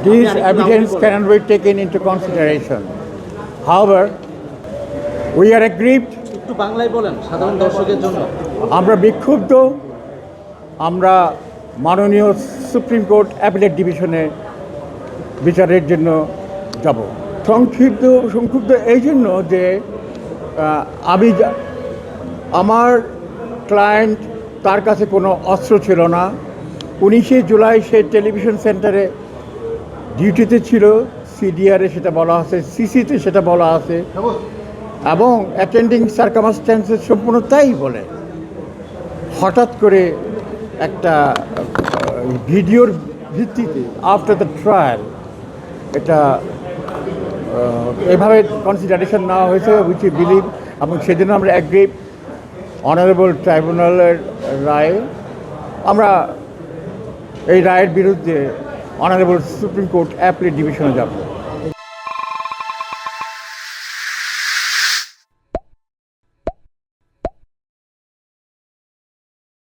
These evidence cannot be taken into consideration. However, we are aggrieved. একটু বাংলায় বলেন সাধারণ দর্শকের জন্য। আমরা বিক্ষুব্ধ। আমরা মাননীয় সুপ্রিম কোর্ট অ্যাপিলেট ডিভিশনে বিচারের জন্য যাব। সংক্ষুব্ধ এই জন্য যে আমি আমার ক্লায়েন্ট, তার কাছে কোনো অস্ত্র ছিল না। 19শে জুলাই সে টেলিভিশন সেন্টারে ডিউটিতে ছিল, সিডিআরে সেটা বলা আছে, সিসিতে সেটা বলা আছে, এবং অ্যাটেন্ডিং সার্কামস্ট্যান্সেস সম্পূর্ণ তাই বলে। হঠাৎ করে একটা ভিডিওর ভিত্তিতে আফটার দ্য ট্রায়াল এটা এভাবে কনসিডারেশন নেওয়া হয়েছে, উইচ ইউ বিলিভ, এবং সেজন্য আমরা অ্যাগ্রিভ অনারেবল ট্রাইব্যুনালের রায়। আমরা এই রায়ের বিরুদ্ধে অনারেবল সুপ্রিম কোর্ট অ্যাপিলেট ডিভিশনে যাব।